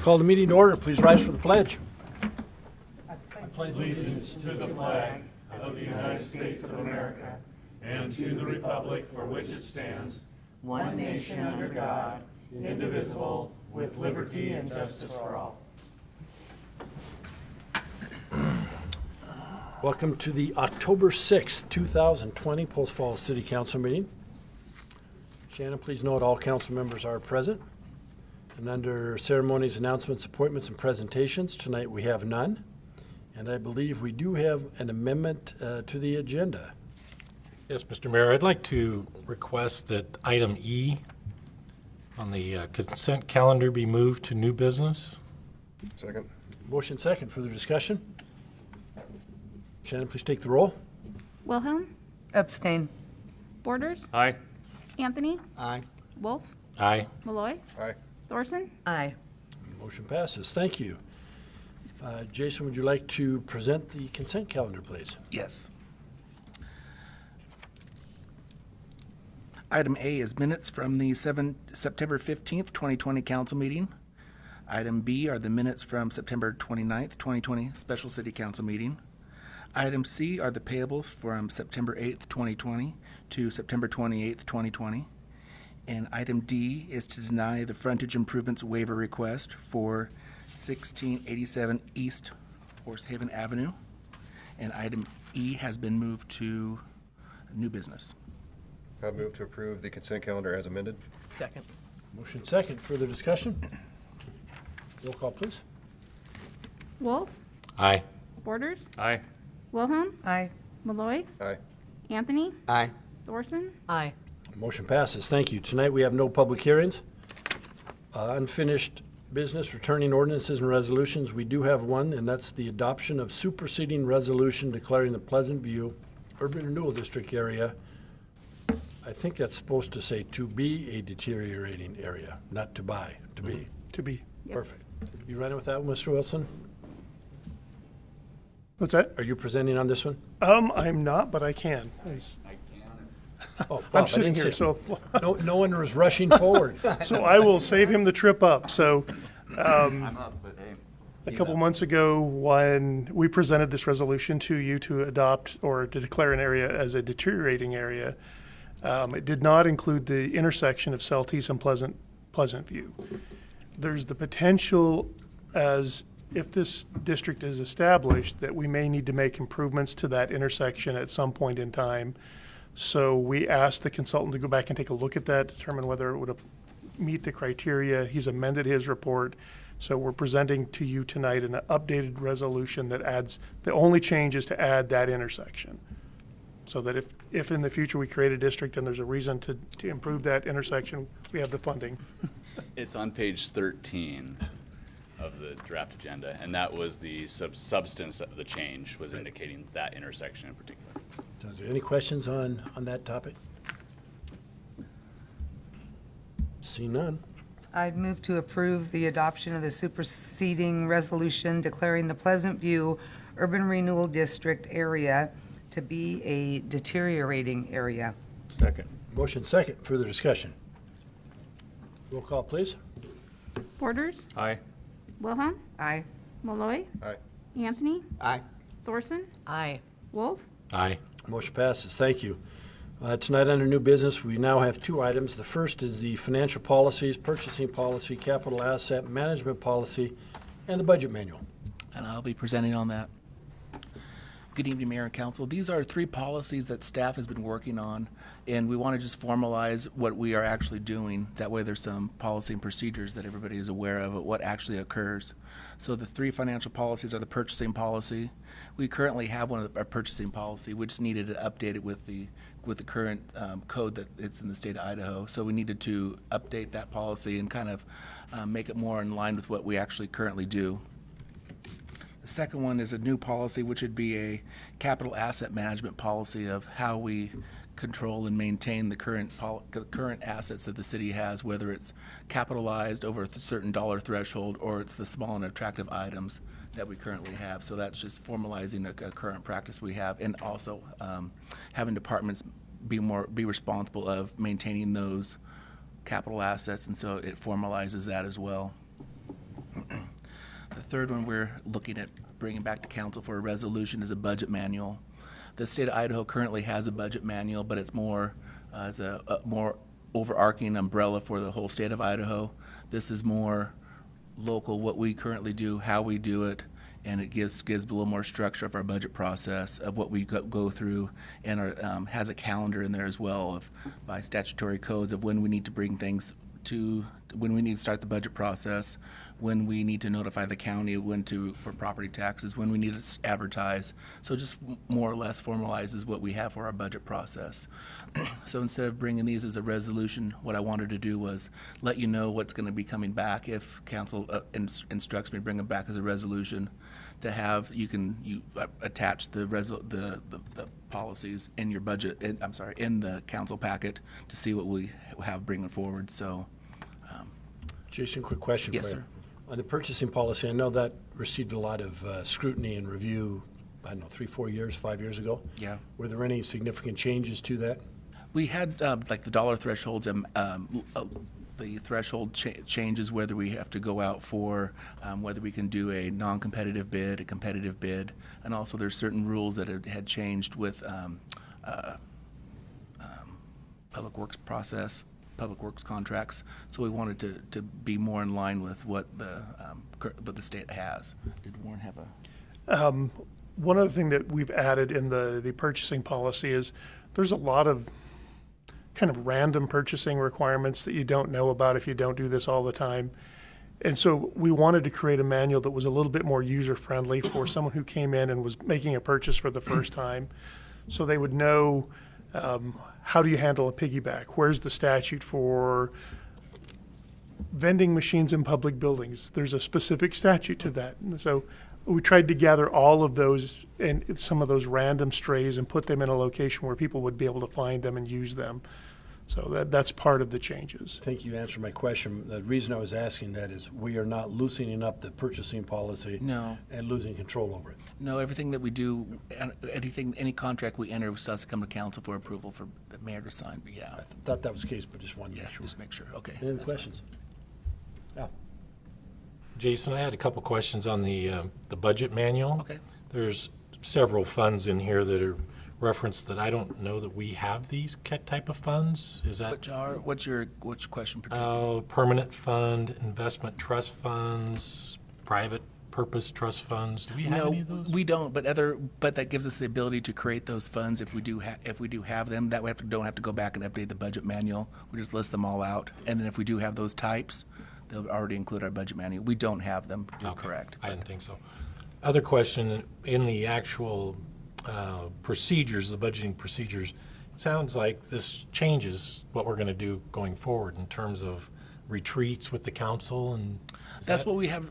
Call the meeting to order. Please rise for the pledge. Allegiance to the flag of the United States of America and to the republic for which it stands, one nation under God, indivisible, with liberty and justice for all. Welcome to the October 6th, 2020 Post Falls City Council meeting. Shannon, please note all council members are present. And under ceremonies, announcements, appointments, and presentations, tonight we have none. And I believe we do have an amendment to the agenda. Yes, Mr. Mayor, I'd like to request that item E on the consent calendar be moved to new business. Second. Motion second. Further discussion? Shannon, please take the roll. Wilhelm. Abstain. Borders. Aye. Anthony. Aye. Wolf. Aye. Malloy. Aye. Thorson. Aye. Motion passes. Thank you. Jason, would you like to present the consent calendar, please? Yes. Item A is minutes from the September 15th, 2020 council meeting. Item B are the minutes from September 29th, 2020 special city council meeting. Item C are the payables from September 8th, 2020 to September 28th, 2020. And item D is to deny the frontage improvements waiver request for 1687 East Horse Haven Avenue. And item E has been moved to new business. I move to approve the consent calendar as amended. Second. Motion second. Further discussion? Roll call, please. Wolf. Aye. Borders. Aye. Wilhelm. Aye. Malloy. Aye. Anthony. Aye. Thorson. Aye. Motion passes. Thank you. Tonight we have no public hearings. Unfinished business, returning ordinances and resolutions. We do have one, and that's the adoption of superseding resolution declaring the Pleasant View Urban Renewal District area. I think that's supposed to say to be a deteriorating area, not to buy, to be. To be. Yep. Perfect. You running with that one, Mr. Wilson? What's that? Are you presenting on this one? I'm not, but I can. Oh, Bob, I'm I sitting didn't here, see- so No one was rushing forward. so I will save him the trip up. So I'm up, but hey. a couple months ago, when we presented this resolution to you to adopt or to declare an area as a deteriorating area, it did not include the intersection of Celtice and Pleasant View. There's the potential, as if this district is established, that we may need to make improvements to that intersection at some point in time. So we asked the consultant to go back and take a look at that, determine whether it would meet the criteria. He's amended his report. So we're presenting to you tonight an updated resolution that adds, the only change is to add that intersection. So that if in the future we create a district and there's a reason to improve that intersection, we have the funding. It's on page 13 of the draft agenda, and that was the substance of the change, was indicating that intersection in particular. So is there any questions on that topic? See none. I'd move to approve the adoption of the superseding resolution declaring the Pleasant View Urban Renewal District area to be a deteriorating area. Second. Motion second. Further discussion? Roll call, please. Borders. Aye. Wilhelm. Aye. Malloy. Aye. Anthony. Aye. Thorson. Aye. Wolf. Aye. Motion passes. Thank you. Tonight under new business, we now have two items. The first is the financial policies, purchasing policy, capital asset management policy, and the budget manual. And I'll be presenting on that. Good evening, Mayor and Council. These are three policies that staff has been working on, and we want to just formalize what we are actually doing. That way there's some policy and procedures that everybody is aware of what actually occurs. So the three financial policies are the purchasing policy. We currently have one of our purchasing policy. We just needed to update it with the current code that it's in the state of Idaho. So we needed to update that policy and kind of make it more in line with what we actually currently do. The second one is a new policy, which would be a capital asset management policy of how we control and maintain the current assets that the city has, whether it's capitalized over a certain dollar threshold or it's the small and attractive items that we currently have. So that's just formalizing a current practice we have, and also having departments be responsible of maintaining those capital assets, and so it formalizes that as well. third one we're looking at bringing back to council for a resolution is a budget manual. The state of Idaho currently has a budget manual, but it's more as a more overarching umbrella for the whole state of Idaho. This is more local, what we currently do, how we do it, and it gives a little more structure of our budget process of what we go through, and has a calendar in there as well of by statutory codes of when we need to bring things to, when we need to start the budget process, when we need to notify the county, for property taxes, when we need to advertise. So just more or less formalizes what we have for our budget process. So instead of bringing these as a resolution, what I wanted to do was let you know what's going to be coming back if council instructs me to bring them back as a resolution, to have, you attach the policies in your budget, in the council packet to see what we have bringing forward. So, Jason, quick question Yes, for you. sir. On the purchasing policy, I know that received a lot of scrutiny and review, I don't know, 3, 4 years, 5 years ago. Yeah. Were there any significant changes to that? we had like the dollar thresholds, the threshold changes whether we have to go out for, whether we can do a non-competitive bid, a competitive bid, and also there's certain rules that had changed with public works process, public works contracts. So we wanted to be more in line with what the state has. Did Warren have a? One other thing that we've added in the purchasing policy is there's a lot of kind of random purchasing requirements that you don't know about if you don't do this all the time. And so we wanted to create a manual that was a little bit more user-friendly for someone who came in and was making a purchase for the first time. So they would know, how do you handle a piggyback? Where's the statute for vending machines in public buildings? There's a specific statute to that. And so we tried to gather all of those and some of those random strays and put them in a location where people would be able to find them and use them. So that's part of the changes. I think you answered my question. The reason I was asking that is we are not loosening up the purchasing policy No. and losing control over it. No, everything that we do, any contract we enter still has to come to council for approval for the mayor to sign, but yeah. I thought that was the case, but just wanted to Yeah, make sure. just make sure, okay. Any other that's fine. questions? Al? Jason, I had a couple questions on the budget manual. Okay. There's several funds in here that are referenced that I don't know that we have these type of funds. Is that Which question particularly? permanent fund, investment trust funds, private purpose trust funds? Do we have any of those? We don't, but that gives us the ability to create those funds if we do have them. That way we don't have to go back and update the budget manual. We just list them all out. And then if we do have those types, they'll already include our budget manual. We don't have them, you're Okay, correct. I didn't think so. Other question, in the actual procedures, the budgeting procedures, it sounds like this changes what we're going to do going forward in terms of retreats with the council and. That's what we have.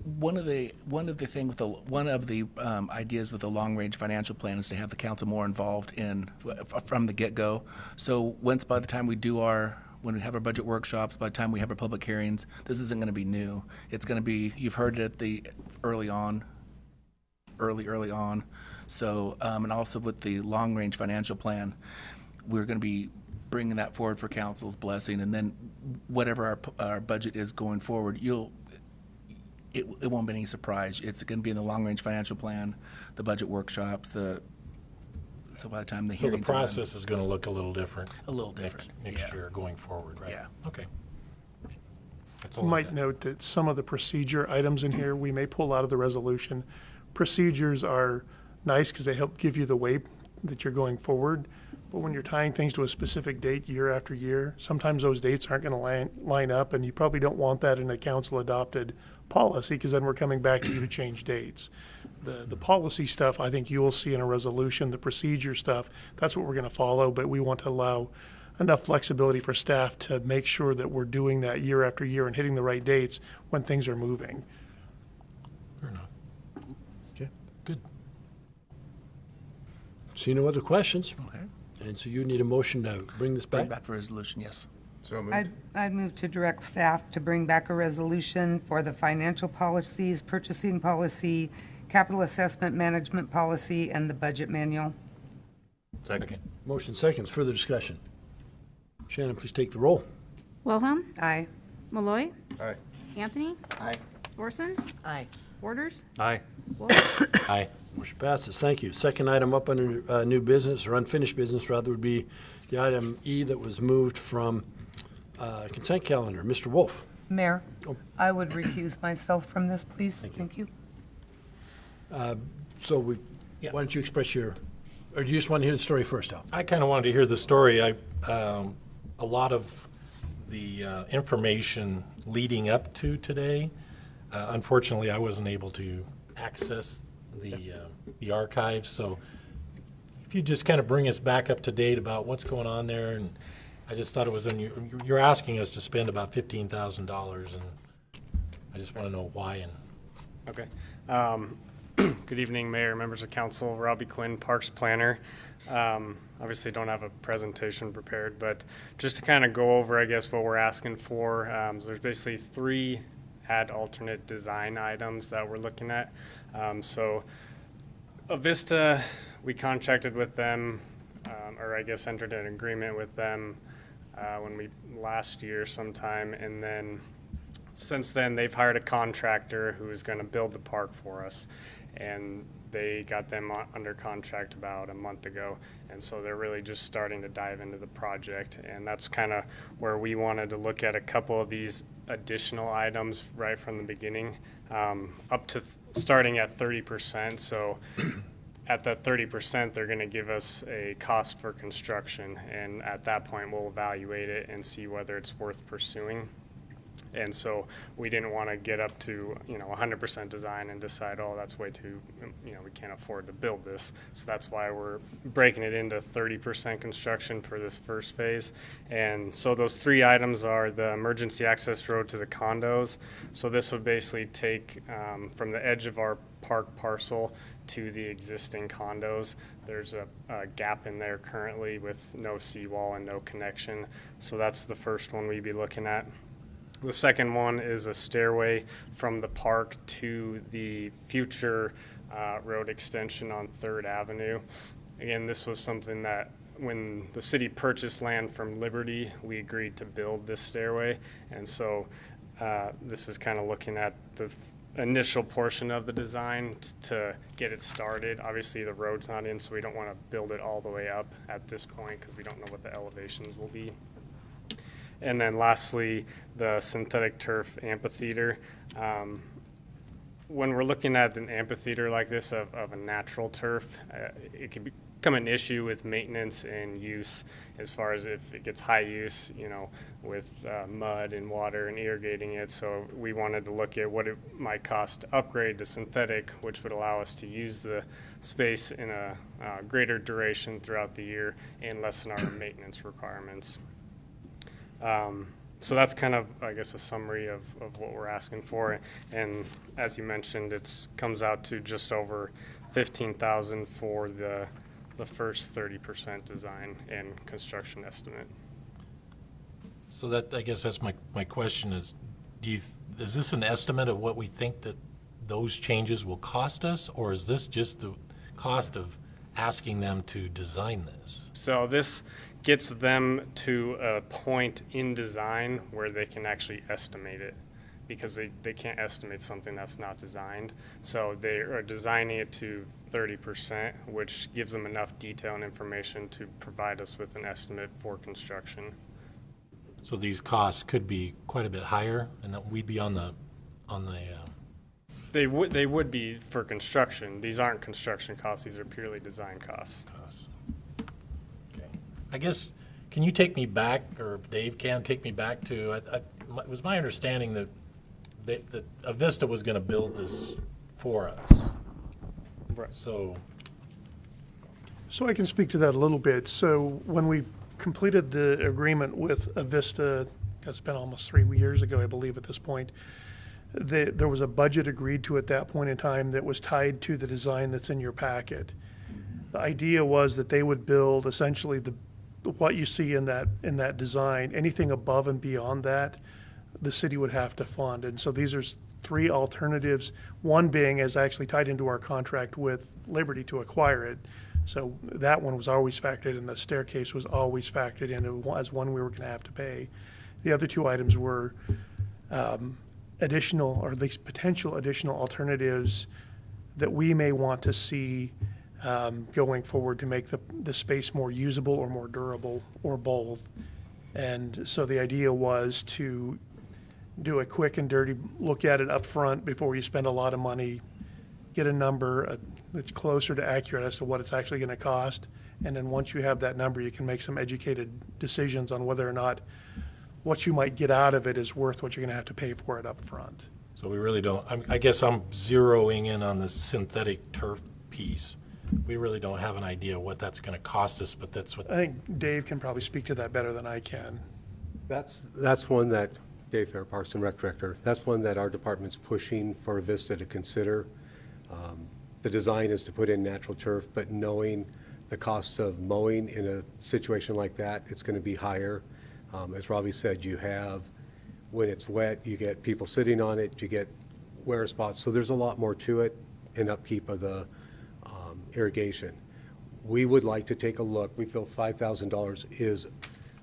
One of the ideas with the long range financial plan is to have the council more involved in from the get go. So by the time when we have our budget workshops, by the time we have our public hearings, this isn't going to be new. It's going to be, you've heard it early on. So, and also with the long-range financial plan, we're going to be bringing that forward for council's blessing, and then whatever our budget is going forward, it won't be any surprise. It's going to be in the long-range financial plan, the budget workshops, so by the time the So the hearings are done, process is going to look a little different. a little different. Next yeah. year going forward, right? Yeah. Okay. That's all I Might had. note that some of the procedure items in here, we may pull out of the resolution. Procedures are nice because they help give you the way that you're going forward. But when you're tying things to a specific date year after year, sometimes those dates aren't going to line up, and you probably don't want that in a council-adopted policy because then we're coming back to you to change dates. The policy stuff, I think you will see in a resolution. The procedure stuff, that's what we're going to follow, but we want to allow enough flexibility for staff to make sure that we're doing that year after year and hitting the right dates when things are moving. Fair enough. Okay. Good. See no other questions? Okay. And so you need a motion to bring this Bring back? back for resolution, yes. So moved. I'd move to direct staff to bring back a resolution for the financial policies, purchasing policy, capital assessment management policy, and the budget manual. Second. Motion seconds, further discussion. Shannon, please take the roll. Wilhelm. Aye. Malloy. Aye. Anthony. Aye. Orson? Aye. Borders? Aye. Wolf? Aye. Motion passes. Thank you. Second item up under new business, or unfinished business rather, would be the item E that was moved from consent calendar. Mr. Wolf. Mayor, Oh. I would recuse myself from this, please. Thank you. So why don't you express your, or do you just want to hear the story first, Al? I kind of wanted to hear the story. A lot of the information leading up to today, unfortunately, I wasn't able to access the archives. So if you just kind of bring us back up to date about what's going on there, and I just thought it was you're asking us to spend about $15,000, and I just want to know why. And Okay. Good evening, Mayor, members of council. Robbie Quinn, Parks Planner. Obviously don't have a presentation prepared, but just to kind of go over, I guess, what we're asking for. So there's basically 3 add alternate design items that we're looking at. So Avista, we contracted with them, or I guess entered an agreement with them last year sometime, and then since then they've hired a contractor who is going to build the park for us, and they got them under contract about a month ago, and so they're really just starting to dive into the project, and that's kind of where we wanted to look at a couple of these additional items right from the beginning, up to starting at 30%. So at that 30%, they're going to give us a cost for construction, and at that point we'll evaluate it and see whether it's worth pursuing. And so we didn't want to get up to, 100% design and decide, oh, that's way too, we can't afford to build this. So that's why we're breaking it into 30% construction for this first phase. And so those 3 items are the emergency access road to the condos. So this would basically take from the edge of our park parcel to the existing condos. There's a gap in there currently with no seawall and no connection. So that's the first one we'd be looking at. The second one is a stairway from the park to the future road extension on 3rd Avenue. Again, this was something that when the city purchased land from Liberty, we agreed to build this stairway. And so this is kind of looking at the initial portion of the design to get it started. Obviously, the road's not in, so we don't want to build it all the way up at this point because we don't know what the elevations will be. And then lastly, the synthetic turf amphitheater. When we're looking at an amphitheater like this of a natural turf, it can become an issue with maintenance and use as far as if it gets high use, with mud and water and irrigating it. So we wanted to look at what it might cost to upgrade to synthetic, which would allow us to use the space in a greater duration throughout the year and lessen our maintenance requirements. So that's kind of, I guess, a summary of what we're asking for. And as you mentioned, it comes out to just over $15,000 for the first 30% design and construction estimate. so that, I guess that's my question is, is this an estimate of what we think that those changes will cost us, or is this just the cost of asking them to design this? So this gets them to a point in design where they can actually estimate it, because they can't estimate something that's not designed. So they are designing it to 30%, which gives them enough detail and information to provide us with an estimate for construction. So these costs could be quite a bit higher, and that we'd be on the They would be for construction. These aren't construction costs, these are purely design costs. costs. Okay. I guess, can you take me back, or Dave can take me back to, it was my understanding that Avista was going to build this for us. Right. So, So I can speak to that a little bit. So when we completed the agreement with Avista, it's been almost 3 years ago, I believe, at this point, there was a budget agreed to at that point in time that was tied to the design that's in your packet. The idea was that they would build essentially what you see in that design. Anything above and beyond that, the city would have to fund. And so these are 3 alternatives, one being is actually tied into our contract with Liberty to acquire it. So that one was always factored in. The staircase was always factored in as one we were going to have to pay. The other 2 items were an additional, or at least potential additional alternatives that we may want to see going forward to make the space more usable or more durable, or both. And so the idea was to do a quick and dirty look at it up front before you spend a lot of money, get a number that's closer to accurate as to what it's actually going to cost. And then once you have that number, you can make some educated decisions on whether or not what you might get out of it is worth what you're going to have to pay for it up front. So we really don't, I guess I'm zeroing in on the synthetic turf piece. We really don't have an idea what that's going to cost us, but that's what, I think Dave can probably speak to that better than I can. That's one that, Dave Fair, Parks and Rec Director, that's one that our department's pushing for Vista to consider. The design is to put in natural turf, but knowing the costs of mowing in a situation like that, it's going to be higher. As Robbie said, you have, when it's wet, you get people sitting on it, you get wear spots. So there's a lot more to it in upkeep of the irrigation. We would like to take a look. We feel $5,000 is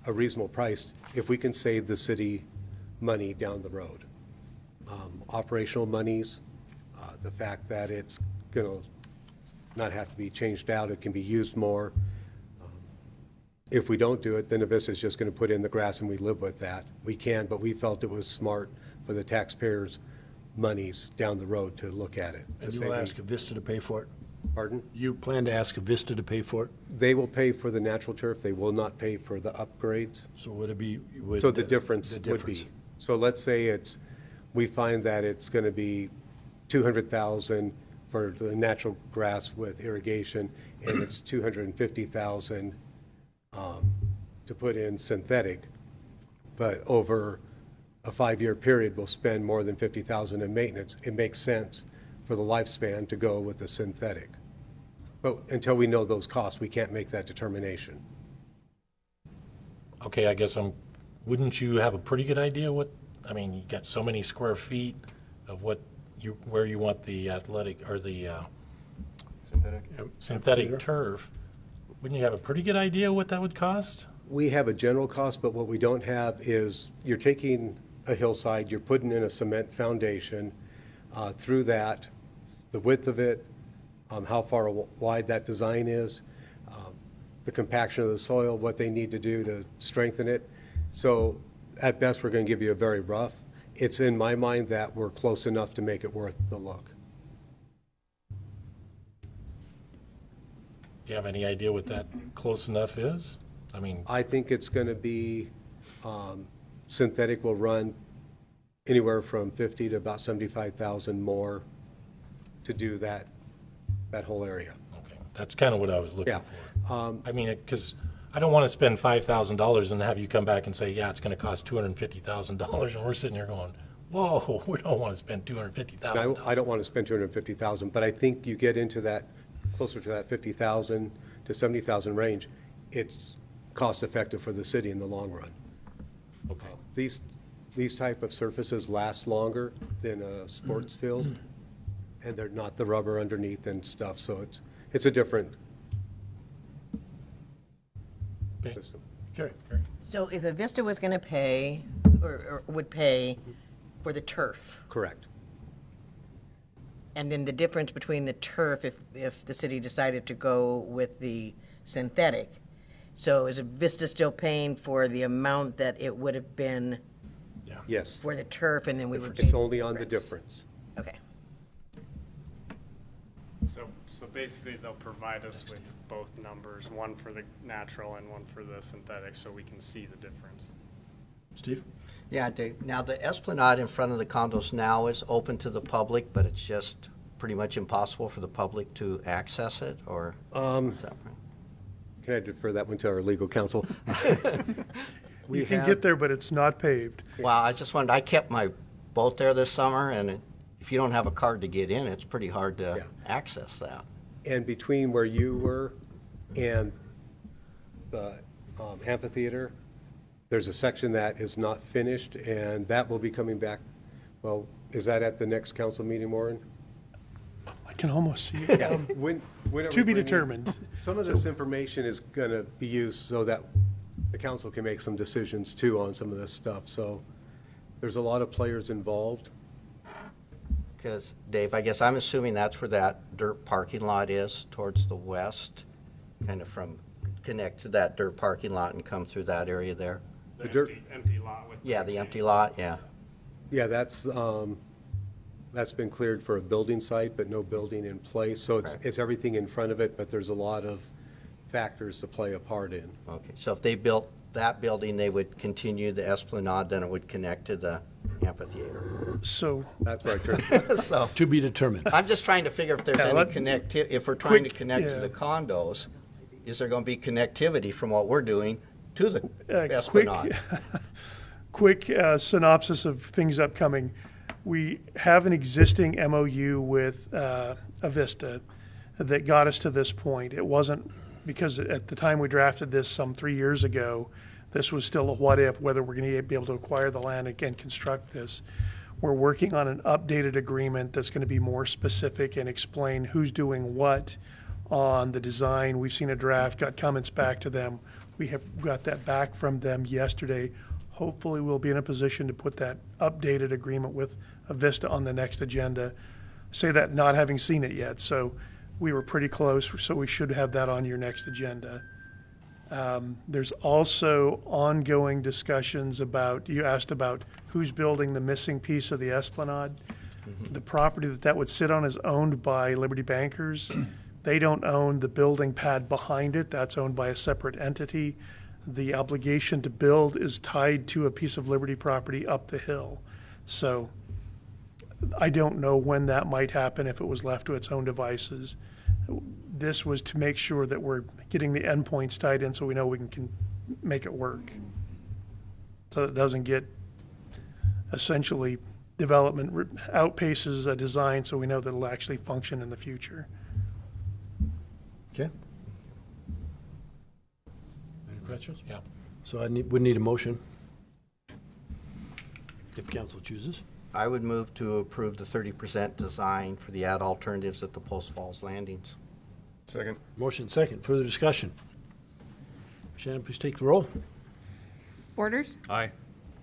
a reasonable price if we can save the city money down the road. Operational monies, the fact that it's going to not have to be changed out, it can be used more. If we don't do it, then Avista's just going to put in the grass and we live with that. We can, but we felt it was smart for the taxpayers' monies down the road to look at it. And you will ask Avista to pay for it? Pardon? You plan to ask Avista to pay for it? They will pay for the natural turf. They will not pay for the upgrades. So would it be? So the difference would be, so let's say we find that it's going to be $200,000 for the natural grass with irrigation, and it's $250,000 to put in synthetic, but over a 5-year period, we'll spend more than $50,000 in maintenance. It makes sense for the lifespan to go with the synthetic. But until we know those costs, we can't make that determination. okay, I guess wouldn't you have a pretty good idea what, I mean, you got so many square feet of where you want the athletic, or the Synthetic? synthetic turf. Wouldn't you have a pretty good idea what that would cost? We have a general cost, but what we don't have is, you're taking a hillside, you're putting in a cement foundation, through that, the width of it, how far wide that design is, the compaction of the soil, what they need to do to strengthen it. So at best, we're going to give you a very rough. It's in my mind that we're close enough to make it worth the look. Do you have any idea what that close enough is? I mean, I think it's going to be, synthetic will run anywhere from 50 to about 75,000 more to do that whole area. okay, that's kind of what I was looking Yeah. for. I mean, because I don't want to spend $5,000 and have you come back and say, yeah, it's going to cost $250,000, and we're sitting here going, whoa, we don't want to spend $250,000. I don't want to spend 250,000, but I think you get into that, closer to that 50,000 to 70,000 range, it's cost effective for the city in the long run. Okay. These type of surfaces last longer than a sports field, and they're not the rubber underneath and stuff, so it's a different Okay. system. Carrie? So if Avista was going to pay, or would pay for the turf, Correct. and then the difference between the turf, if the city decided to go with the synthetic, so is Avista still paying for the amount that it would have been Yes. for the turf, and then we would pay It's only on the difference. Okay. So basically, they'll provide us with both numbers, one for the natural and one for the synthetic, so we can see the difference. Steve? Yeah, Dave. Now, the Esplanade in front of the condos now is open to the public, but it's just pretty much impossible for the public to access it, or? Is that right? Can I defer that one to our legal counsel? You can get there, but it's not paved. Well, I just wanted, I kept my boat there this summer, and if you don't have a card to get in, it's pretty hard to Yeah. access that. And between where you were and the amphitheater, there's a section that is not finished, and that will be coming back. Well, is that at the next council meeting, Warren? I can almost see it. When are we To be bringing- determined. Some of this information is going to be used so that the council can make some decisions too on some of this stuff. So there's a lot of players involved, Because, Dave, I guess I'm assuming that's where that dirt parking lot is, towards the west, kind of from, connect to that dirt parking lot and come through that area there? The dirt- empty lot with. Yeah, the empty lot, yeah. Yeah, that's been cleared for a building site, but no building in place. So Okay. it's everything in front of it, but there's a lot of factors to play a part in. Okay, so if they built that building, they would continue the Esplanade, then it would connect to the amphitheater. So, That's where I turned. So, To be determined. I'm just trying to figure if there's Yeah, any let- if we're trying to quick- connect to yeah. the condos, is there gonna be connectivity from what we're doing to the quick, Esplanade? quick synopsis of things upcoming. We have an existing MOU with Avista that got us to this point. It wasn't, because at the time we drafted this some 3 years ago, this was still a what if, whether we're going to be able to acquire the land and construct this. We're working on an updated agreement that's going to be more specific and explain who's doing what on the design. We've seen a draft, got comments back to them. We have got that back from them yesterday. Hopefully, we'll be in a position to put that updated agreement with Avista on the next agenda. Say that not having seen it yet, so we were pretty close, so we should have that on your next agenda. There's also ongoing discussions about, you asked about who's building the missing piece of the Esplanade. The property that would sit on is owned by Liberty Bankers. They don't own the building pad behind it. That's owned by a separate entity. The obligation to build is tied to a piece of Liberty property up the hill. So I don't know when that might happen if it was left to its own devices. This was to make sure that we're getting the endpoints tied in so we know we can make it work. So it doesn't get essentially development outpaces a design, so we know that it'll actually function in the future. Okay. Any questions? Yeah. So would need a motion, if council chooses. I would move to approve the 30% design for the ad alternatives at the Post Falls landings. Second. Motion second, further discussion. Shannon, please take the roll. Borders. Aye.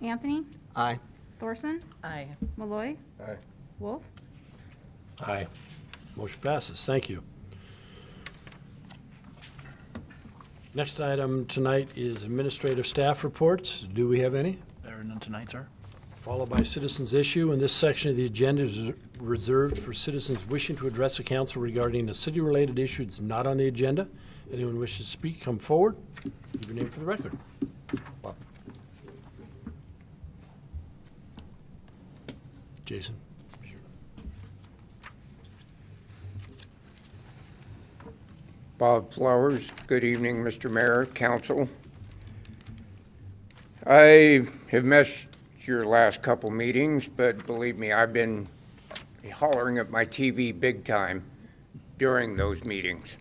Anthony. Aye. Thorson. Aye. Malloy. Aye. Wolf. Aye. Motion passes, thank you. Next item tonight is administrative staff reports. Do we have any? There are none tonight, sir. Followed by citizens' issue, and this section of the agenda is reserved for citizens wishing to address the council regarding a city-related issue that's not on the agenda. Anyone wishes to speak, come forward. Give your name for the record. Bob. Jason. Bob Flowers. Good evening, Mr. Mayor, Council. I have missed your last couple meetings, but believe me, I've been hollering at my TV big time during those meetings.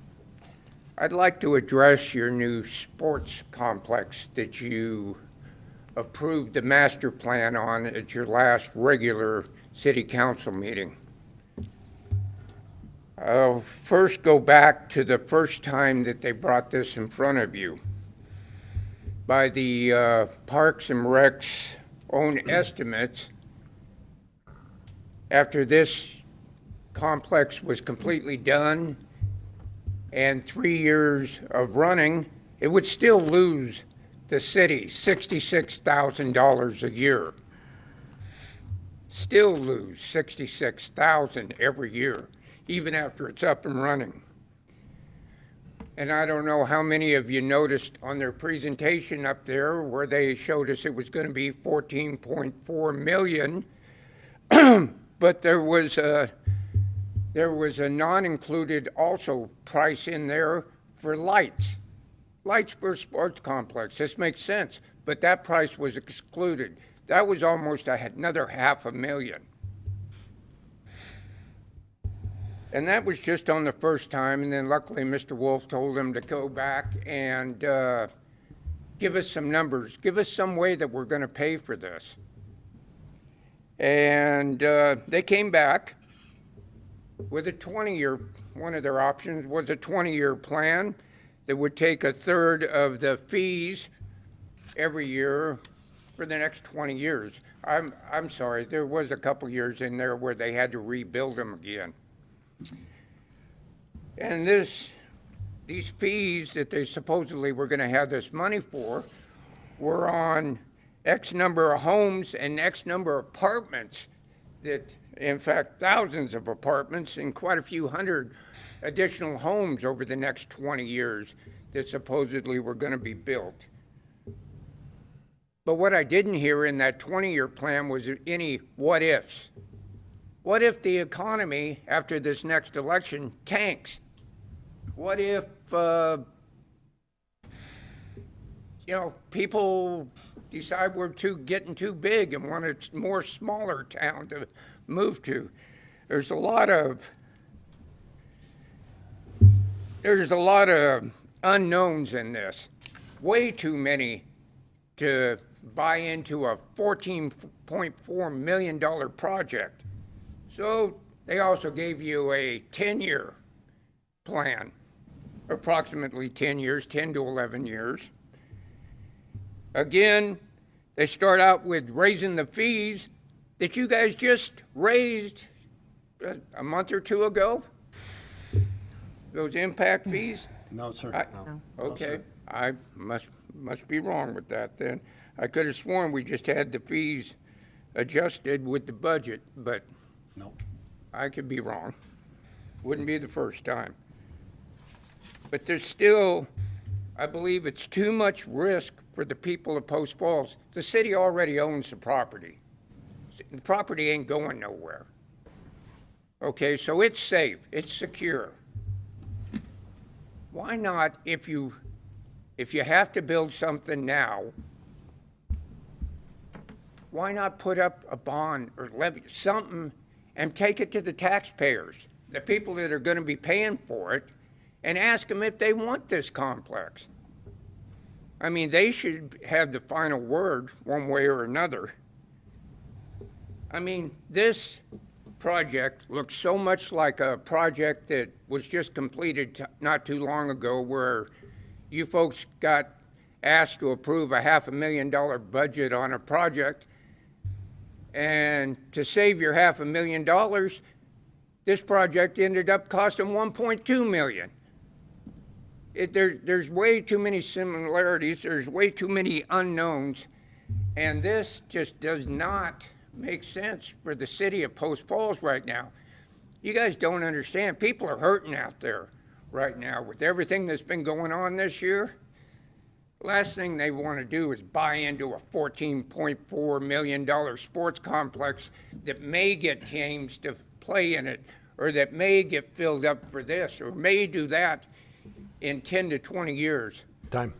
I'd like to address your new sports complex that you approved the master plan on at your last regular city council meeting. I'll first go back to the first time that they brought this in front of you. By the Parks and Rec's own estimates, after this complex was completely done and 3 years of running, it would still lose the city $66,000 a year. Still lose $66,000 every year, even after it's up and running. And I don't know how many of you noticed on their presentation up there where they showed us it was going to be 14.4 million, but there was a non-included also price in there for lights for sports complex. This makes sense, but that price was excluded. That was almost another $500,000. And that was just on the first time, and then luckily Mr. Wolf told them to go back and give us some numbers, give us some way that we're going to pay for this. And they came back with a 20-year, one of their options was a 20-year plan that would take a third of the fees every year for the next 20 years. I'm sorry, there was a couple years in there where they had to rebuild them again. And these fees that they supposedly were going to have this money for were on X number of homes and X number of apartments that, in fact, thousands of apartments and quite a few hundred additional homes over the next 20 years that supposedly were going to be built. But what I didn't hear in that 20-year plan was any what ifs. What if the economy after this next election tanks? What if, people decide we're getting too big and want a more smaller town to move to? There's a lot of unknowns in this. Way too many to buy into a $14.4 million project. So they also gave you a 10-year plan, approximately 10 years, 10 to 11 years. Again, they start out with raising the fees that you guys just raised a month or two ago. Those impact fees. No, sir. No. Okay, I must be wrong with that then. I could have sworn we just had the fees adjusted with the budget, but No. I could be wrong. Wouldn't be the first time. But there's still, I believe it's too much risk for the people of Post Falls. The city already owns the property. The property ain't going nowhere. Okay, so it's safe, it's secure. Why not, if you have to build something now, why not put up a bond or levy something and take it to the taxpayers, the people that are going to be paying for it, and ask them if they want this complex? I mean, they should have the final word one way or another. I mean, this project looks so much like a project that was just completed not too long ago, where you folks got asked to approve a $500,000 budget on a project, and to save your $500,000, this project ended up costing $1.2 million. There's way too many similarities, there's way too many unknowns, and this just does not make sense for the city of Post Falls right now. You guys don't understand. People are hurting out there right now with everything that's been going on this year. Last thing they want to do is buy into a $14.4 million sports complex that may get teams to play in it, or that may get filled up for this, or may do that in 10 to 20 years. Time.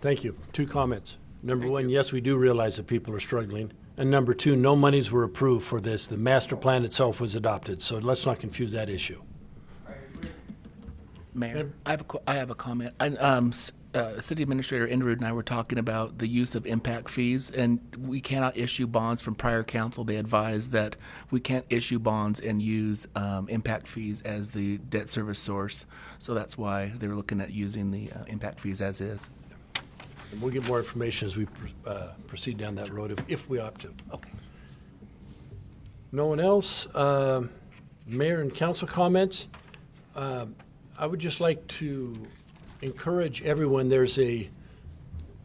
Thank you. 2 comments. Number one, yes, we do realize that people are struggling. And number 2, no monies were approved for this. The master plan itself was adopted, so let's not confuse that issue. Mayor, I have a comment. City Administrator Enderud and I were talking about the use of impact fees, and we cannot issue bonds from prior council. They advised that we can't issue bonds and use impact fees as the debt service source. So that's why they were looking at using the impact fees as is. And we'll get more information as we proceed down that road if we opt to. Okay. No one else? Mayor and council comments? I would just like to encourage everyone, is it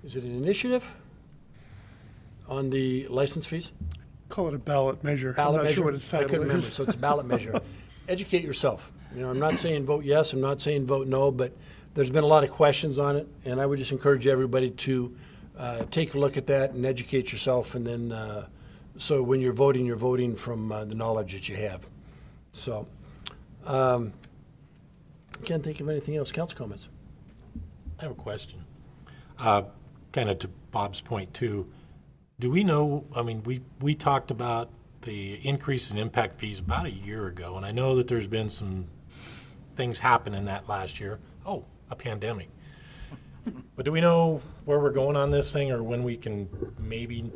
an initiative on the license fees? Call it a ballot measure. Ballot I'm not measure? sure what its I title couldn't remember, is. so it's a ballot measure. Educate yourself. I'm not saying vote yes, I'm not saying vote no, but there's been a lot of questions on it, and I would just encourage everybody to take a look at that and educate yourself, and then so when you're voting from the knowledge that you have. So, I can't think of anything else. Council comments? I have a question. Kind of to Bob's point too. Do we know, I mean, we talked about the increase in impact fees about a year ago, and I know that there's been some things happen in that last year. Oh, a pandemic. But do we know where we're going on this thing, or when we can maybe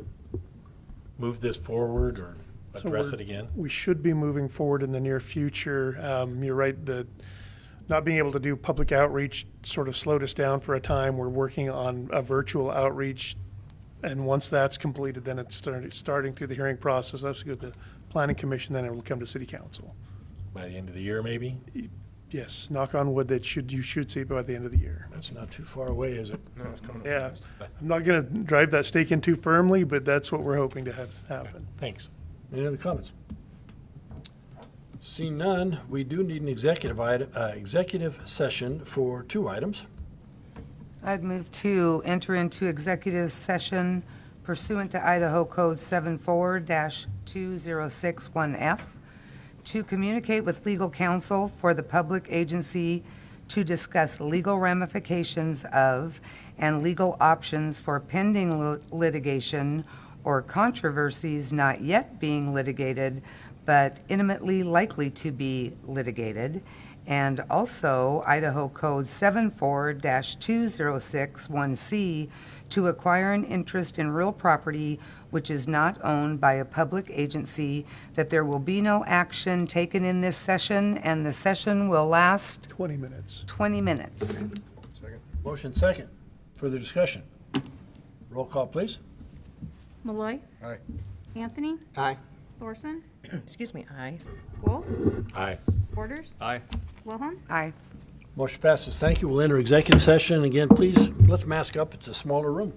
move this forward or address it again? We should be moving forward in the near future. You're right, the not being able to do public outreach sort of slowed us down for a time. We're working on a virtual outreach And once that's completed, then it's starting through the hearing process. That's go to the planning commission, then it will come to city council. By the end of the year, maybe? Yes, knock on wood, you should see it by the end of the year. That's not too far away, is it? No, it's coming up Yeah, fast. I'm not gonna drive that stake in too firmly, but that's what we're hoping to have happen. Thanks. Any other comments? Seeing none, we do need an executive session for 2 items. I'd move to enter into executive session pursuant to Idaho Code 74-2061F to communicate with legal counsel for the public agency to discuss legal ramifications of and legal options for pending litigation or controversies not yet being litigated but intimately likely to be litigated, and also Idaho Code 74-2061C to acquire an interest in real property which is not owned by a public agency, that there will be no action taken in this session, and the session will last 20 minutes. 20 minutes. Second? Motion second. Further discussion? Roll call, please. Malloy. Aye. Anthony. Aye. Thorson. Excuse me, aye. Wolf. Aye. Borders. Aye. Wilhelm. Aye. Motion passes. Thank you. We'll enter executive session. Again, please, let's mask up. It's a smaller room.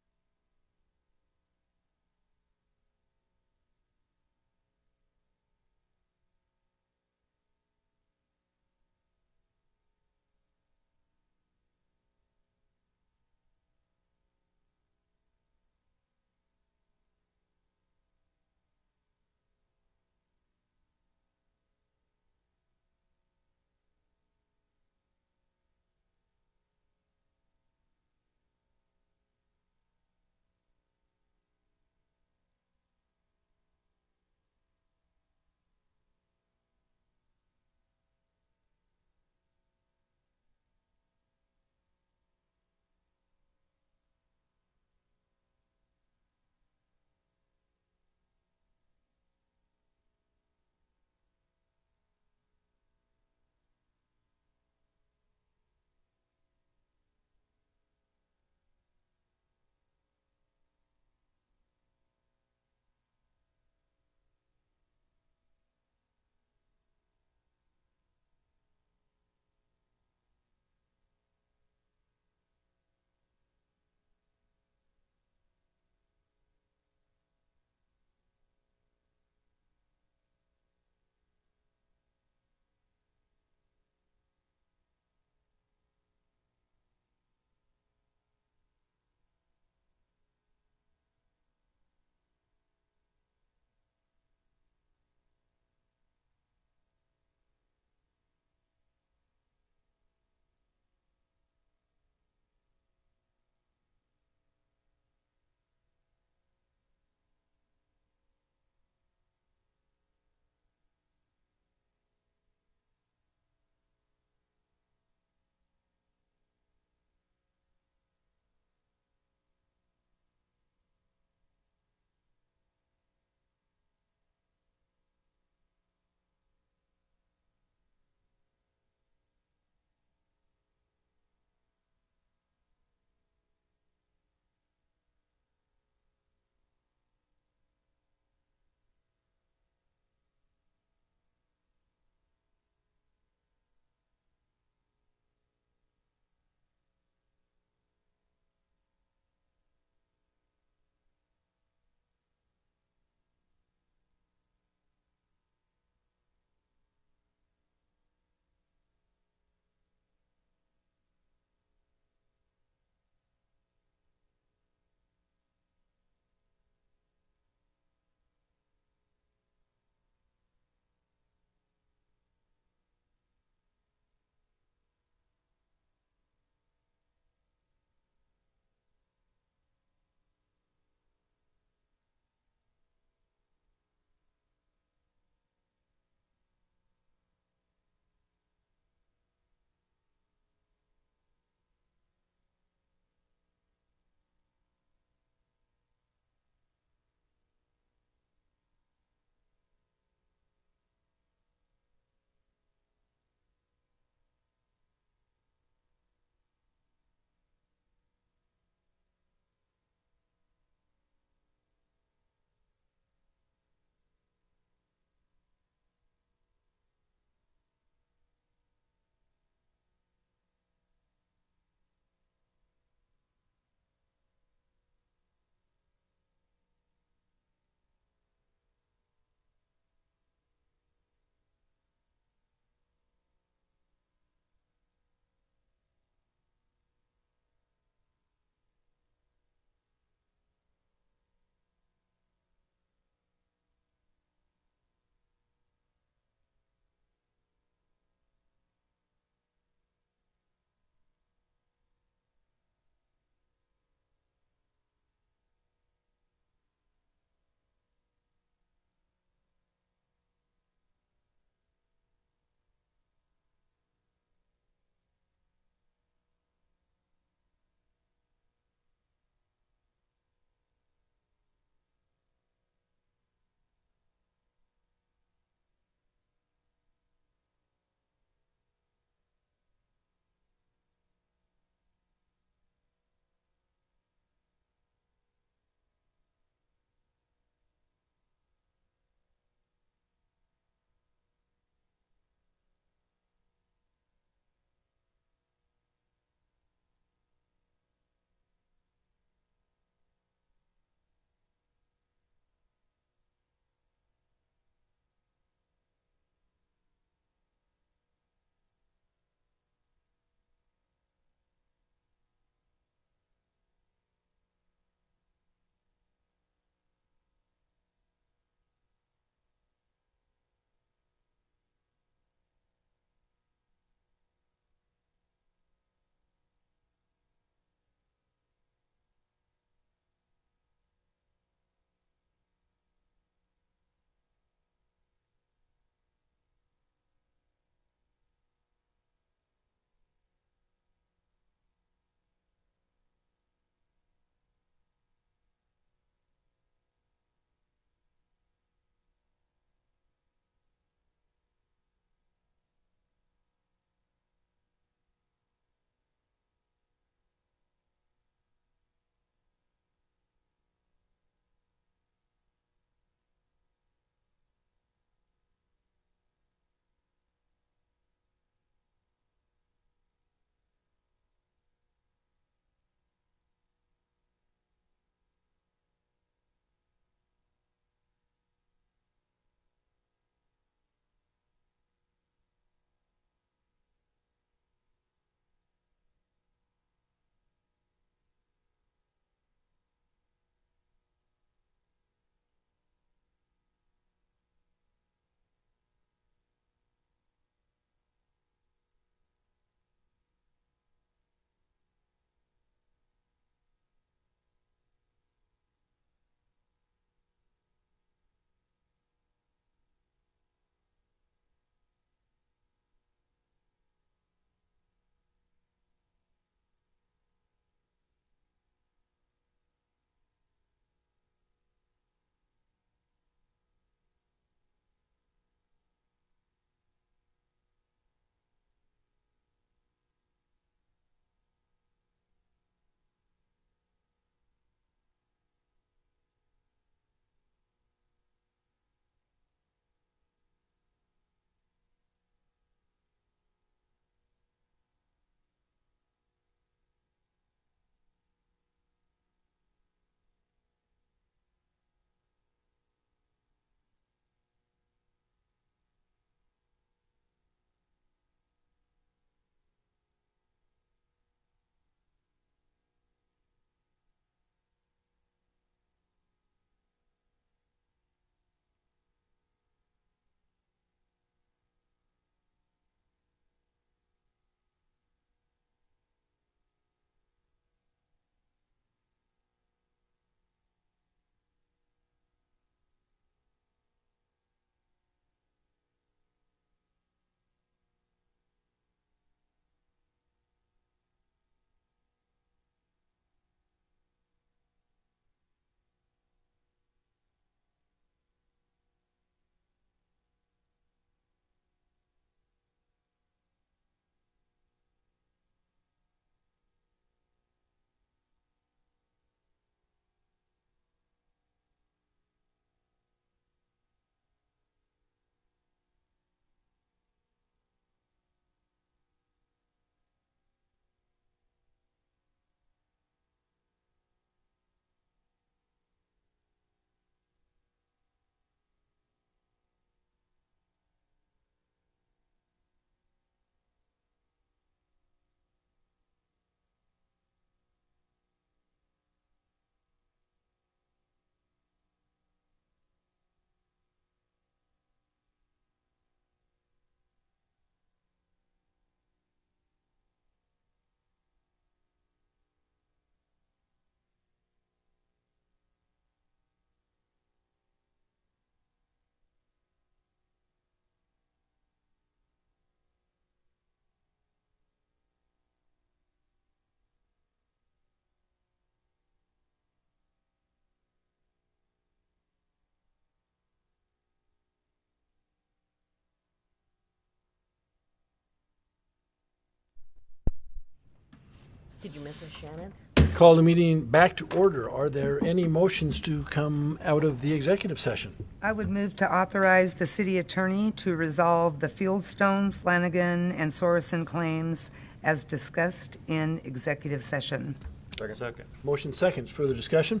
Did you miss us, Shannon? Call the meeting back to order. Are there any motions to come out of the executive session? I would move to authorize the city attorney to resolve the Fieldstone, Flanagan, and Sorensen claims as discussed in executive session. Second. Motion seconds. Further discussion?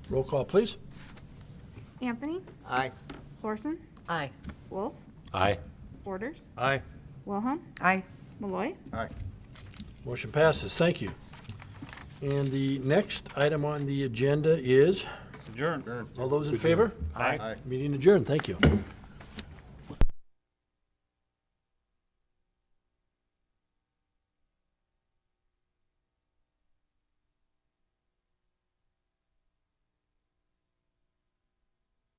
Roll call, please. Anthony, Aye. Thorson, Aye. Wolf, Aye. Borders, Aye. Wilhelm, Aye. Malloy. Aye. Motion passes. Thank you. And the next item on the agenda is, Adjourn. all those in favor? Aye. Meeting adjourned. Thank you.